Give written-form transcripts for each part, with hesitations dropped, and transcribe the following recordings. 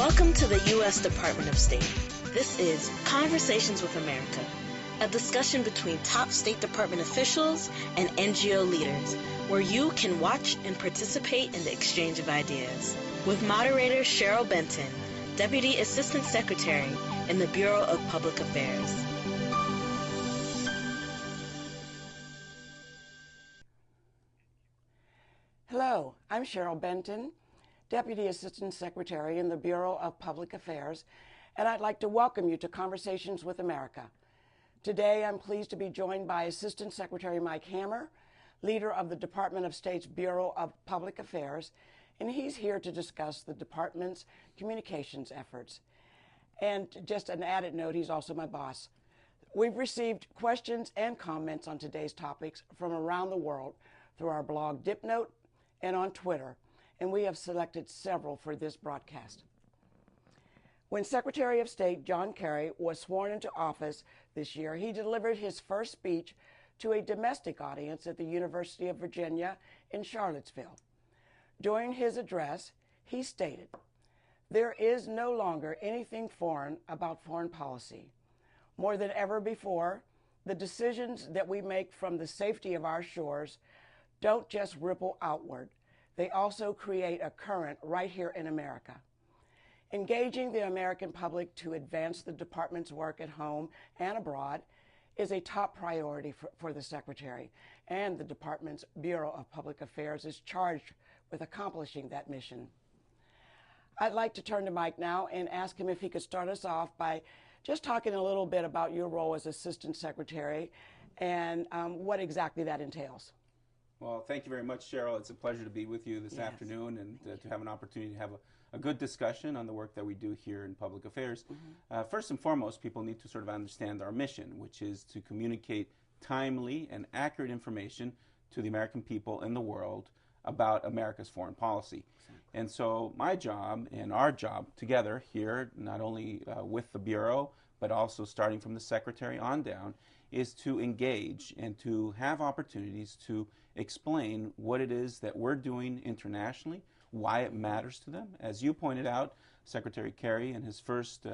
Welcome to the U.S. Department of State. This is Conversations with America, a discussion between top State Department officials and NGO leaders, where you can watch and participate in the exchange of ideas. With moderator Cheryl Benton, Deputy Assistant Secretary in the Bureau of Public Affairs. Hello, I'm Cheryl Benton, Deputy Assistant Secretary in the Bureau of Public Affairs, and I'd like to welcome you to Conversations with America. Today, I'm pleased to be joined by Assistant Secretary Mike Hammer, leader of the Department of State's Bureau of Public Affairs, and he's here to discuss the department's communications efforts. And just an added note, he's also my boss. We've received questions and comments on today's topics from around the world through our blog DipNote and on Twitter, and we have selected several for this broadcast. When Secretary of State John Kerry was sworn into office this year, he delivered his first speech to a domestic audience at the University of Virginia in Charlottesville. During his address, he stated, "There is no longer anything foreign about foreign policy. More than ever before, the decisions that we make from the safety of our shores don't just ripple outward. They also create a current right here in America. Engaging the American public to advance the department's work at home and abroad is a top priority for the Secretary, and the department's Bureau of Public Affairs is charged with accomplishing that mission." I'd like to turn to Mike now and ask him if he could start us off by just talking a little bit about your role as Assistant Secretary and what exactly that entails. Well, thank you very much, Cheryl. It's a pleasure to be with you this afternoon and to have an opportunity to have a good discussion on the work that we do here in public affairs. First and foremost, people need to sort of understand our mission, which is to communicate timely and accurate information to the American people and the world about America's foreign policy. Exactly. And so my job and our job together here, not only with the Bureau, but also starting from the Secretary on down, is to engage and to have opportunities to explain what it is that we're doing internationally, why it matters to them. As you pointed out, Secretary Kerry in his first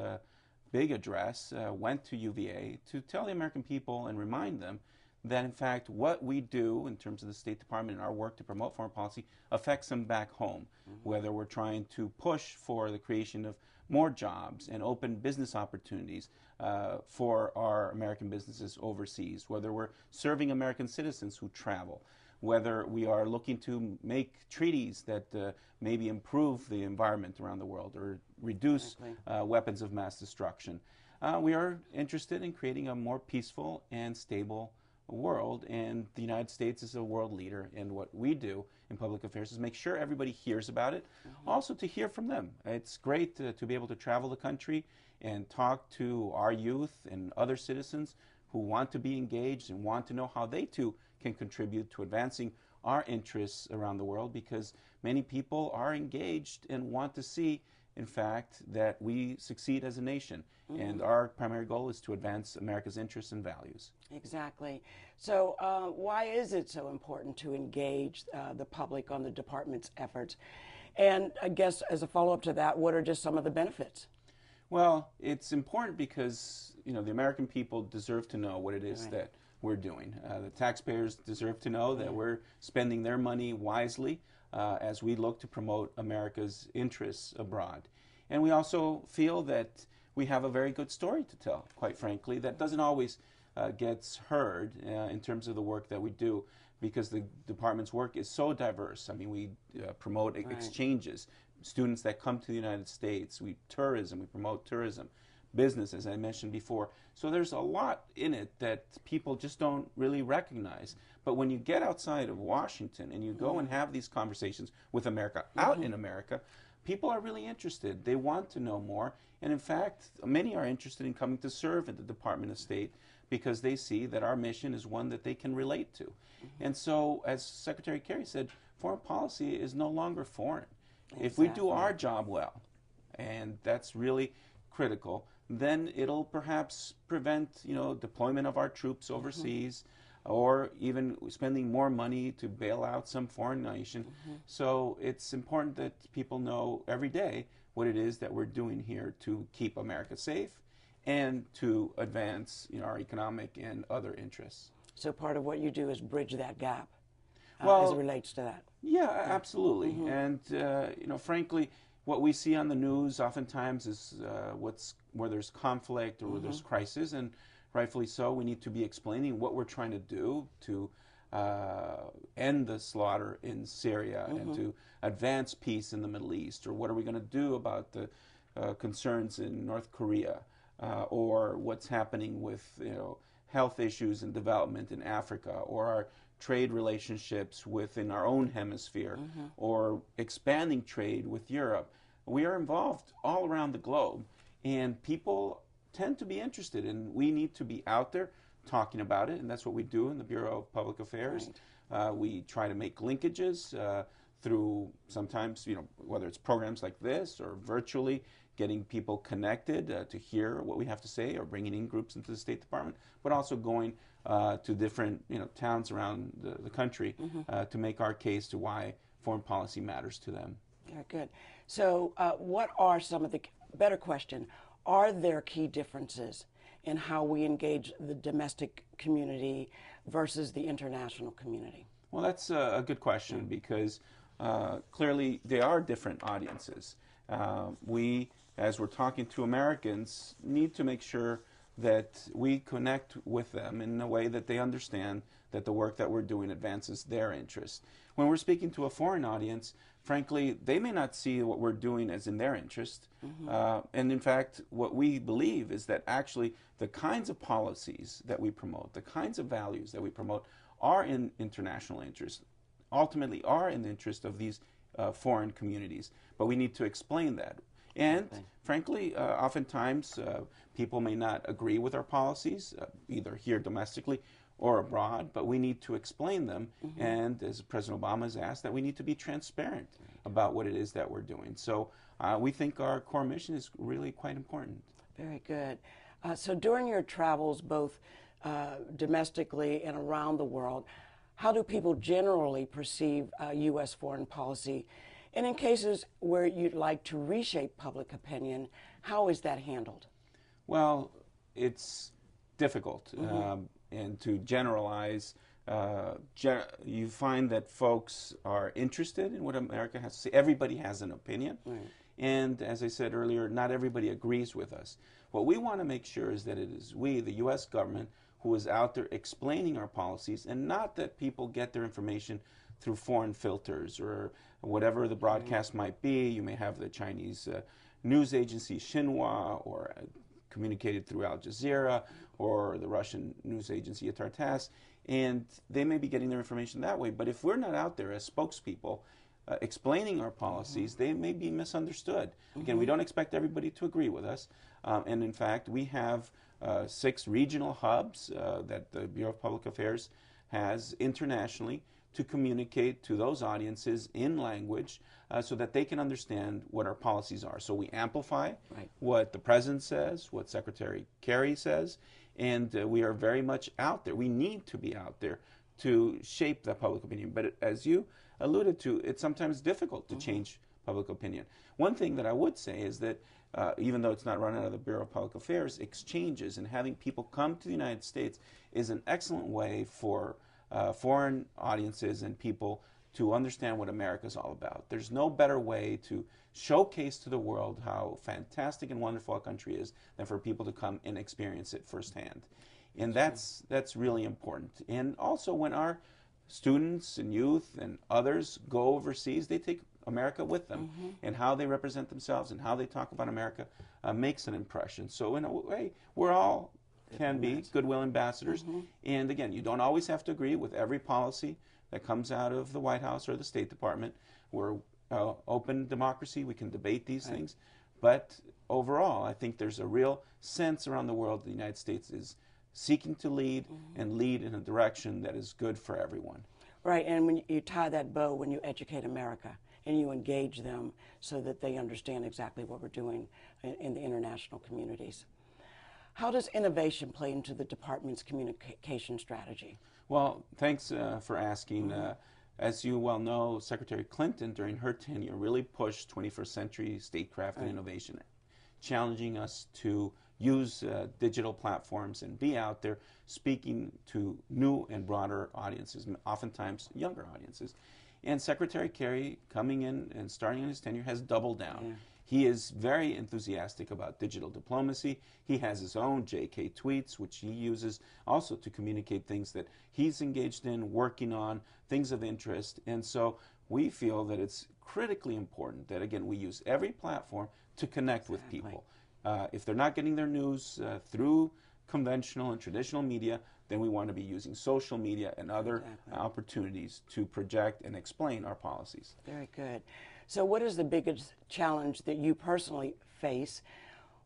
big address went to UVA to tell the American people and remind them that in fact what we do in terms of the State Department and our work to promote foreign policy affects them back home, whether we're trying to push for the creation of more jobs and open business opportunities for our American businesses overseas, whether we're serving American citizens who travel, whether we are looking to make treaties that maybe improve the environment around the world or reduce weapons of mass destruction. We are interested in creating a more peaceful and stable world, and the United States is a world leader, and what we do in public affairs is make sure everybody hears about it, also to hear from them. It's great to be able to travel the country and talk to our youth and other citizens who want to be engaged and want to know how they too can contribute to advancing our interests around the world, because many people are engaged and want to see, in fact, that we succeed as a nation. And our primary goal is to advance America's interests and values. Exactly. So why is it so important to engage the public on the department's efforts? And I guess as a follow-up to that, what are just some of the benefits? Well, it's important because, you know, the American people deserve to know what it is that we're doing. The taxpayers deserve to know that we're spending their money wisely as we look to promote America's interests abroad. And we also feel that we have a very good story to tell, quite frankly, that doesn't always gets heard in terms of the work that we do, because the department's work is so diverse. I mean, we promote exchanges, students that come to the United States, we promote tourism, business, as I mentioned before. So there's a lot in it that people just don't really recognize. But when you get outside of Washington and you go and have these conversations with America, out in America, people are really interested. They want to know more. And in fact, many are interested in coming to serve at the Department of State because they see that our mission is one that they can relate to. And so, as Secretary Kerry said, foreign policy is no longer foreign. If we do our job well, and that's really critical, then it'll perhaps prevent, you know, deployment of our troops overseas, or even spending more money to bail out some foreign nation. So it's important that people know every day what it is that we're doing here to keep America safe and to advance our economic and other interests. So part of what you do is bridge that gap Well, as it relates to that. Yeah, absolutely. And frankly, what we see on the news oftentimes is where there's conflict or where there's crisis, and rightfully so. We need to be explaining what we're trying to do to end the slaughter in Syria and to advance peace in the Middle East, or what are we going to do about the concerns in North Korea, or what's happening with health issues and development in Africa, or our trade relationships within our own hemisphere, or expanding trade with Europe. We are involved all around the globe, and people tend to be interested, and we need to be out there talking about it, and that's what we do in the Bureau of Public Affairs. Right. We try to make linkages through sometimes, whether it's programs like this or virtually, getting people connected to hear what we have to say, or bringing in groups into the State Department, but also going to different towns around the country to make our case to why foreign policy matters to them. Very good. So what are some of the, better question, are there key differences in how we engage the domestic community versus the international community? Well, that's a good question, because clearly they are different audiences. We, as we're talking to Americans, need to make sure that we connect with them in a way that they understand that the work that we're doing advances their interests. When we're speaking to a foreign audience, frankly, they may not see what we're doing as in their interest. And in fact, what we believe is that actually the kinds of policies that we promote, the kinds of values that we promote, are in international interest, ultimately are in the interest of these foreign communities. But we need to explain that. And frankly, oftentimes people may not agree with our policies, either here domestically or abroad, but we need to explain them. And as President Obama has asked, that we need to be transparent about what it is that we're doing. So we think our core mission is really quite important. Very good. So during your travels, both domestically and around the world, how do people generally perceive U.S. foreign policy? And in cases where you'd like to reshape public opinion, how is that handled? Well, it's difficult. And to generalize, you find that folks are interested in what America has to say. Everybody has an opinion. And as I said earlier, not everybody agrees with us. What we want to make sure is that it is we, the U.S. government, who is out there explaining our policies, and not that people get their information through foreign filters or whatever the broadcast might be. You may have the Chinese news agency Xinhua, or communicated through Al Jazeera, or the Russian news agency Tartas, and they may be getting their information that way. But if we're not out there as spokespeople explaining our policies, they may be misunderstood. Again, we don't expect everybody to agree with us, and in fact, we have 6 regional hubs that the Bureau of Public Affairs has internationally to communicate to those audiences in language so that they can understand what our policies are. So we amplify what the President says, what Secretary Kerry says, and we are very much out there. We need to be out there to shape the public opinion. But as you alluded to, it's sometimes difficult to change public opinion. One thing that I would say is that even though it's not run out of the Bureau of Public Affairs, exchanges and having people come to the United States is an excellent way for foreign audiences and people to understand what America is all about. There's no better way to showcase to the world how fantastic and wonderful our country is than for people to come and experience it firsthand. And that's really important. And also, when our students and youth and others go overseas, they take America with them, and how they represent themselves and how they talk about America makes an impression. So in a way, we're all can be goodwill ambassadors. And again, you don't always have to agree with every policy that comes out of the White House or the State Department. We're open democracy. We can debate these things. But overall, I think there's a real sense around the world that the United States is seeking to lead and lead in a direction that is good for everyone. Right, and when you tie that bow, when you educate America and you engage them so that they understand exactly what we're doing in the international communities. How does innovation play into the department's communication strategy? Well, thanks for asking. As you well know, Secretary Clinton, during her tenure, really pushed 21st century statecraft and innovation, challenging us to use digital platforms and be out there speaking to new and broader audiences, oftentimes younger audiences. And Secretary Kerry, coming in and starting in his tenure, has doubled down. Yeah. He is very enthusiastic about digital diplomacy. He has his own JK tweets, which he uses also to communicate things that he's engaged in, working on, things of interest. And so we feel that it's critically important that, again, we use every platform to connect with people. If they're not getting their news through conventional and traditional media, then we want to be using social media and other opportunities to project and explain our policies. Very good. So what is the biggest challenge that you personally face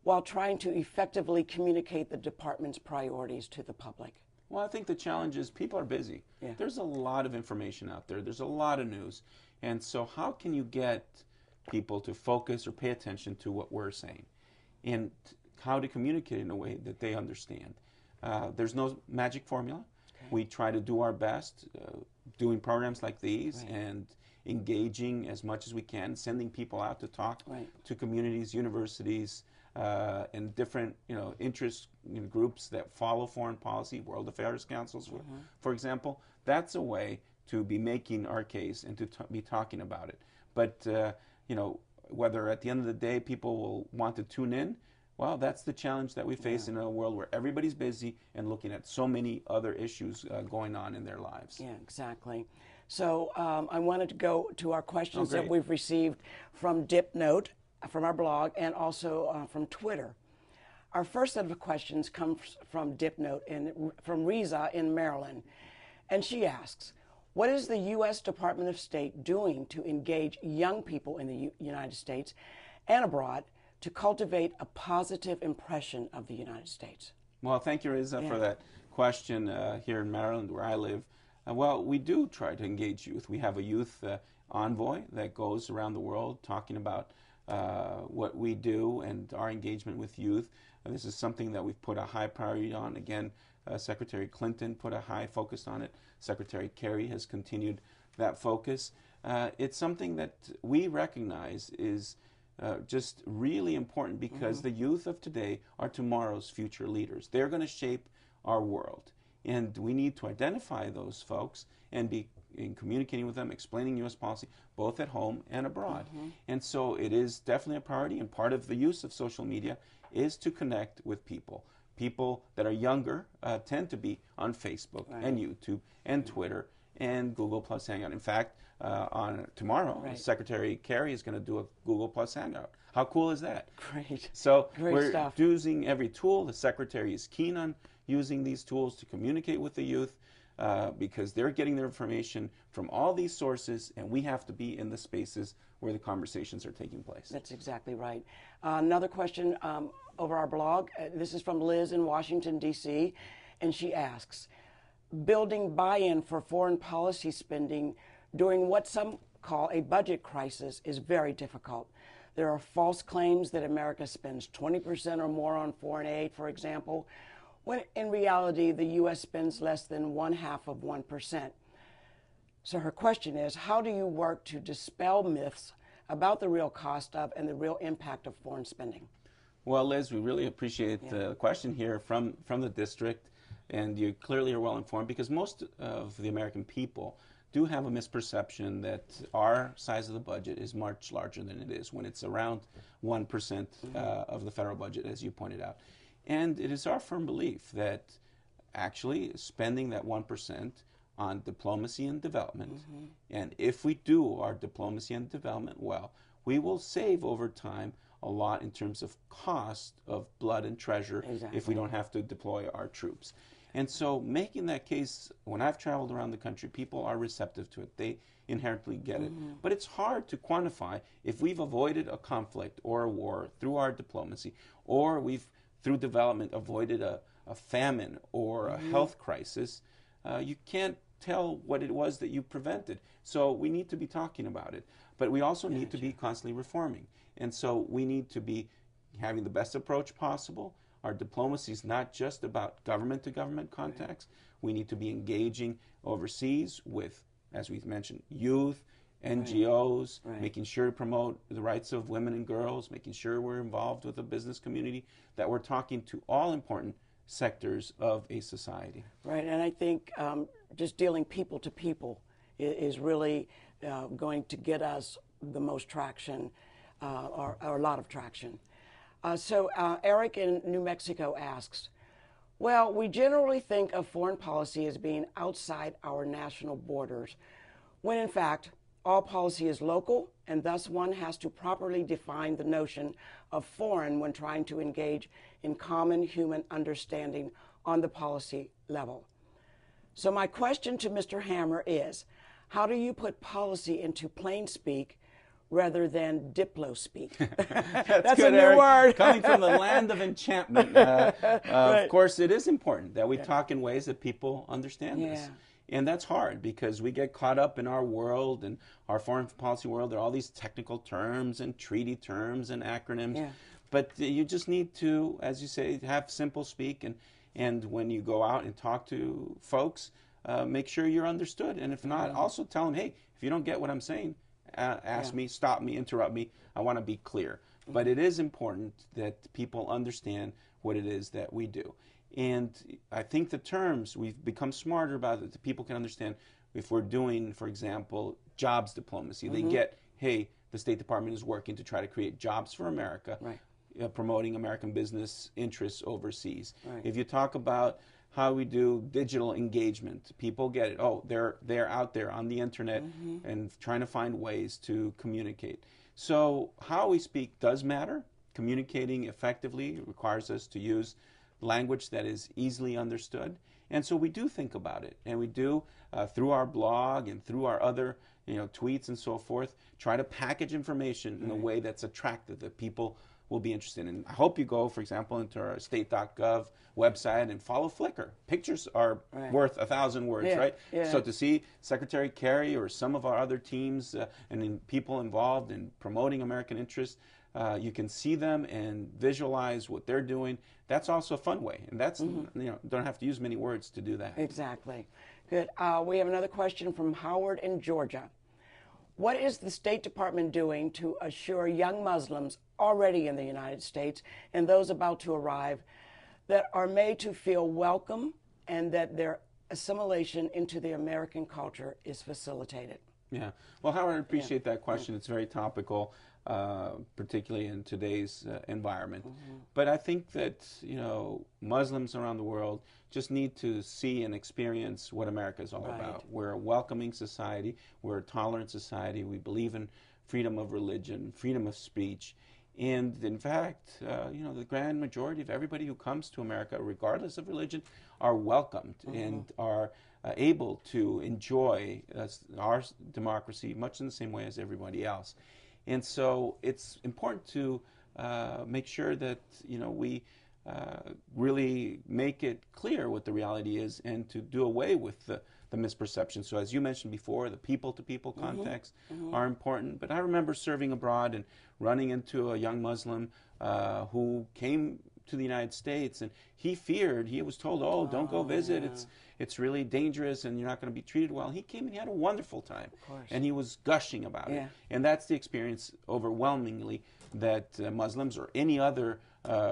while trying to effectively communicate the department's priorities to the public? Well, I think the challenge is people are busy. Yeah. There's a lot of information out there. There's a lot of news. And so how can you get people to focus or pay attention to what we're saying and how to communicate in a way that they understand? There's no magic formula. Okay. We try to do our best doing programs like these and engaging as much as we can, sending people out to talk to communities, universities, and different interest groups that follow foreign policy, World Affairs Councils, for example. That's a way to be making our case and to be talking about it. But whether at the end of the day people will want to tune in, well, that's the challenge that we face in a world where everybody's busy and looking at so many other issues going on in their lives. Yeah, exactly. So I wanted to go to our questions that we've received from DipNote, from our blog, and also from Twitter. Our first set of questions comes from DipNote and from Riza in Maryland. And she asks, what is the U.S. Department of State doing to engage young people in the United States and abroad to cultivate a positive impression of the United States? Well, thank you, Riza, for that question here in Maryland, where I live. Well, we do try to engage youth. We have a youth envoy that goes around the world talking about what we do and our engagement with youth. This is something that we've put a high priority on. Again, Secretary Clinton put a high focus on it. Secretary Kerry has continued that focus. It's something that we recognize is just really important because the youth of today are tomorrow's future leaders. They're going to shape our world. And we need to identify those folks and be in communicating with them, explaining U.S. policy, both at home and abroad. And so it is definitely a priority, and part of the use of social media is to connect with people. People that are younger tend to be on Facebook and YouTube and Twitter and Google Plus Hangout. In fact, on tomorrow, Secretary Kerry is going to do a Google Plus Hangout. How cool is that? Great. So Great stuff. Using every tool. The Secretary is keen on using these tools to communicate with the youth because they're getting their information from all these sources, and we have to be in the spaces where the conversations are taking place. That's exactly right. Another question over our blog. This is from Liz in Washington, D.C., and she asks, building buy-in for foreign policy spending during what some call a budget crisis is very difficult. There are false claims that America spends 20% or more on foreign aid, for example, when in reality the U.S. spends less than 0.5%. So her question is, how do you work to dispel myths about the real cost of and the real impact of foreign spending? Well, Liz, we really appreciate the question here from the district, and you clearly are well informed because most of the American people do have a misperception that our size of the budget is much larger than it is when it's around 1% of the federal budget, as you pointed out. And it is our firm belief that actually spending that 1% on diplomacy and development, and if we do our diplomacy and development well, we will save over time a lot in terms of cost of blood and treasure if we don't have to deploy our troops. And so making that case, when I've traveled around the country, people are receptive to it. They inherently get it. But it's hard to quantify if we've avoided a conflict or a war through our diplomacy, or we've, through development, avoided a famine or a health crisis. You can't tell what it was that you prevented. So we need to be talking about it. But we also need to be constantly reforming. And so we need to be having the best approach possible. Our diplomacy is not just about government-to-government contacts. We need to be engaging overseas with as we mentioned, youth, NGOs, Right. making sure to promote the rights of women and girls, making sure we're involved with the business community, that we're talking to all important sectors of a society. Right, and I think just dealing people to people is really going to get us the most traction, or a lot of traction. So Eric in New Mexico asks, well, we generally think of foreign policy as being outside our national borders, when in fact, all policy is local, and thus one has to properly define the notion of foreign when trying to engage in common human understanding on the policy level. So my question to Mr. Hammer is, how do you put policy into plain speak rather than diplo speak? That's good, a new Eric. word. Coming from the land of enchantment. Right. Of course, it is important that we talk in ways that people understand this. Yeah. And that's hard because we get caught up in our world and our foreign policy world. There are all these technical terms and treaty terms and acronyms. Yeah. But you just need to, as you say, have simple speak. And when you go out and talk to folks, make sure you're understood. And if not, also tell them, hey, if you don't get what I'm saying, ask me, stop me, interrupt me. I want to be clear. But it is important that people understand what it is that we do. And I think the terms, we've become smarter about it, that people can understand if we're doing, for example, jobs diplomacy. They get, hey, the State Department is working to try to create jobs for America, Right. Promoting American business interests overseas. Right. If you talk about how we do digital engagement, people get it. Oh, they're out there on the internet and trying to find ways to communicate. So how we speak does matter. Communicating effectively requires us to use language that is easily understood. And so we do think about it, and we do through our blog and through our other tweets and so forth, try to package information in a way that's attractive, that people will be interested in. I hope you go, for example, into our state.gov website and follow Flickr. Pictures are worth 1,000 words, right? Yeah. So to see Secretary Kerry or some of our other teams and people involved in promoting American interests, you can see them and visualize what they're doing. That's also a fun way, and that's don't have to use many words to do that. Exactly. Good. We have another question from Howard in Georgia. What is the State Department doing to assure young Muslims already in the United States and those about to arrive that are made to feel welcome and that their assimilation into the American culture is facilitated? Yeah. Well, Howard, I appreciate that question. It's very topical, particularly in today's environment. But I think that, Muslims around the world just need to see and experience what America is all about. We're a welcoming society. We're a tolerant society. We believe in freedom of religion, freedom of speech. And in fact, the grand majority of everybody who comes to America, regardless of religion, are welcomed and are able to enjoy our democracy much in the same way as everybody else. And so it's important to make sure that we really make it clear what the reality is and to do away with the misperception. So as you mentioned before, the people-to-people context are important. But I remember serving abroad and running into a young Muslim who came to the United States, and he was told, oh, don't go visit. It's really dangerous and you're not going to be treated well. He came and he had a wonderful time. And he was gushing about it. And that's the experience overwhelmingly that Muslims or any other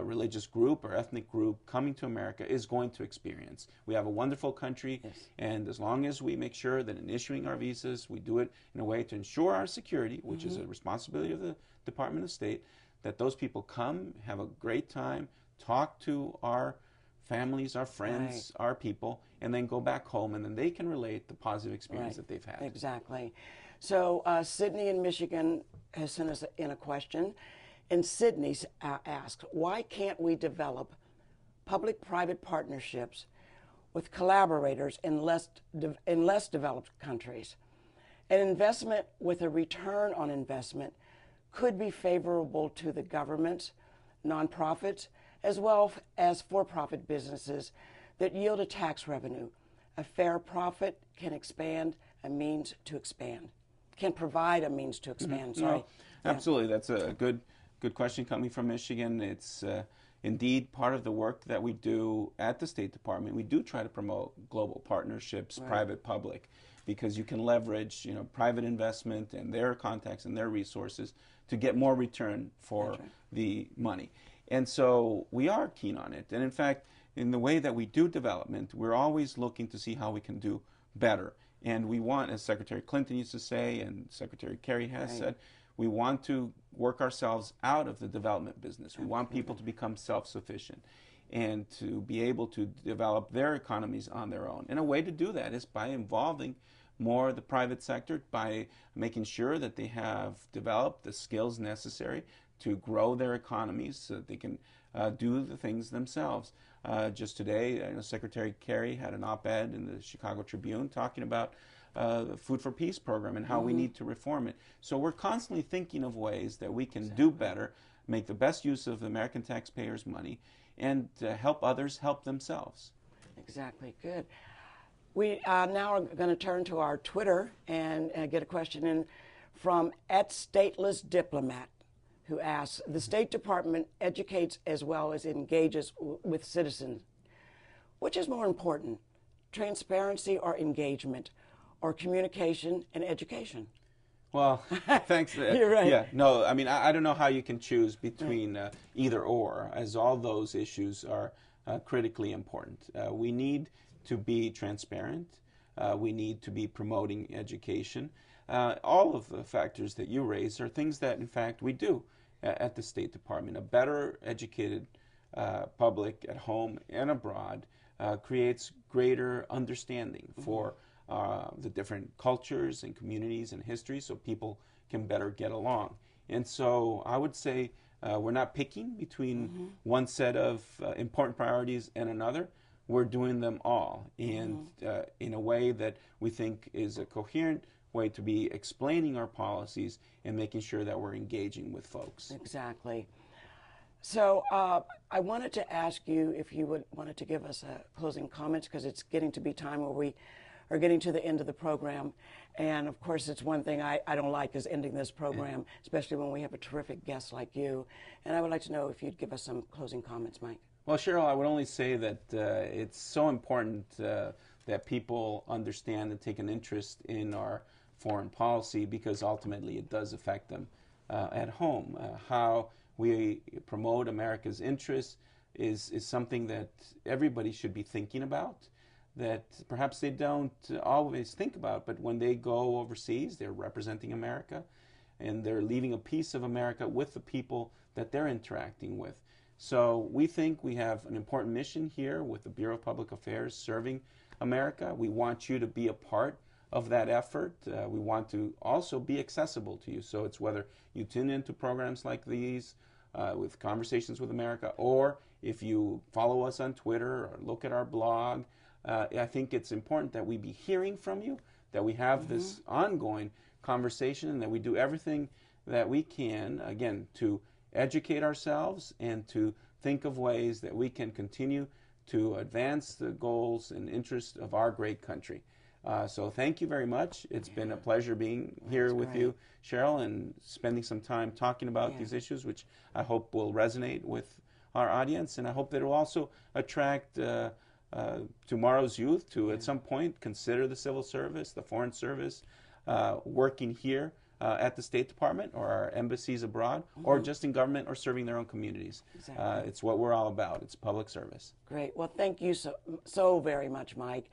religious group or ethnic group coming to America is going to experience. We have a wonderful country, and as long as we make sure that in issuing our visas, we do it in a way to ensure our security, which is a responsibility of the Department of State, that those people come, have a great time, talk to our families, our friends, our people, and then go back home, and then they can relate the positive experience that they've had. Exactly. So Sydney in Michigan has sent us in a question, and Sydney asked, why can't we develop public-private partnerships with collaborators in less developed countries? An investment with a return on investment could be favorable to the governments, nonprofits, as well as for-profit businesses that yield a tax revenue. A fair profit can expand a means to expand, can provide a means to expand. No, absolutely. That's a good question coming from Michigan. It's indeed part of the work that we do at the State Department. We do try to promote global partnerships, private, public. because you can leverage, private investment and their contacts and their resources to get more return for the money. And so we are keen on it. And in fact, in the way that we do development, we're always looking to see how we can do better. And we want, as Secretary Clinton used to say, and Secretary Kerry has said, we want to work ourselves out of the development business. We want people to become self-sufficient and to be able to develop their economies on their own. And a way to do that is by involving more the private sector, by making sure that they have developed the skills necessary to grow their economies so that they can do the things themselves. Just today, Secretary Kerry had an op-ed in the Chicago Tribune talking about the Food for Peace program and how we need to reform it. So we're constantly thinking of ways that we can do better, make the best use of the American taxpayers' money, and help others help themselves. Exactly. Good. We now are going to turn to our Twitter and get a question in from @statelessdiplomat, who asks, the State Department educates as well as engages with citizens. Which is more important, transparency or engagement, or communication and education? Well, thanks. You're right. Yeah, no, I mean, I don't know how you can choose between either or, as all those issues are critically important. We need to be transparent. We need to be promoting education. All of the factors that you raised are things that, in fact, we do at the State Department. A better educated public at home and abroad creates greater understanding for the different cultures and communities and histories, so people can better get along. And so I would say we're not picking between one set of important priorities and another. We're doing them all, and in a way that we think is a coherent way to be explaining our policies and making sure that we're engaging with folks. Exactly. So I wanted to ask you if you wanted to give us closing comments, because it's getting to be time where we are getting to the end of the program. And of course, it's one thing I don't like is ending this program, especially when we have a terrific guest like you. And I would like to know if you'd give us some closing comments, Mike. Well, Cheryl, I would only say that it's so important that people understand and take an interest in our foreign policy, because ultimately it does affect them at home. How we promote America's interests is something that everybody should be thinking about, that perhaps they don't always think about, but when they go overseas, they're representing America, and they're leaving a piece of America with the people that they're interacting with. So we think we have an important mission here with the Bureau of Public Affairs serving America. We want you to be a part of that effort. We want to also be accessible to you. So it's whether you tune into programs like these with Conversations with America, or if you follow us on Twitter or look at our blog. I think it's important that we be hearing from you, that we have this ongoing conversation, and that we do everything that we can, again, to educate ourselves and to think of ways that we can continue to advance the goals and interests of our great country. So thank you very much. It's been a pleasure being here with you, Cheryl, and spending some time talking about these issues, which I hope will resonate with our audience. And I hope that it will also attract tomorrow's youth to, at some point, consider the civil service, the foreign service, working here at the State Department or our embassies abroad, or just in government or serving their own communities. Exactly. It's what we're all about. It's public service. Great. Well, thank you so very much, Mike.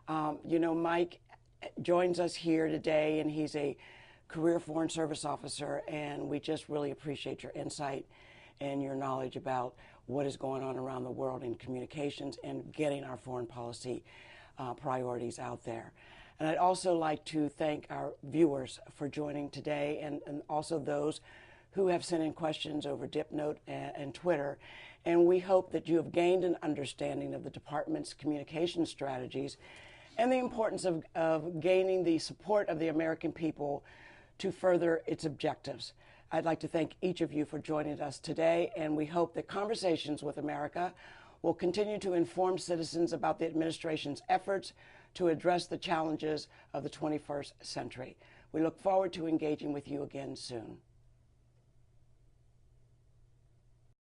Mike joins us here today, and he's a career Foreign Service officer, and we just really appreciate your insight and your knowledge about what is going on around the world in communications and getting our foreign policy priorities out there. And I'd also like to thank our viewers for joining today, and also those who have sent in questions over DipNote and Twitter. And we hope that you have gained an understanding of the department's communication strategies and the importance of gaining the support of the American people to further its objectives. I'd like to thank each of you for joining us today, and we hope that Conversations with America will continue to inform citizens about the administration's efforts to address the challenges of the 21st century. We look forward to engaging with you again soon.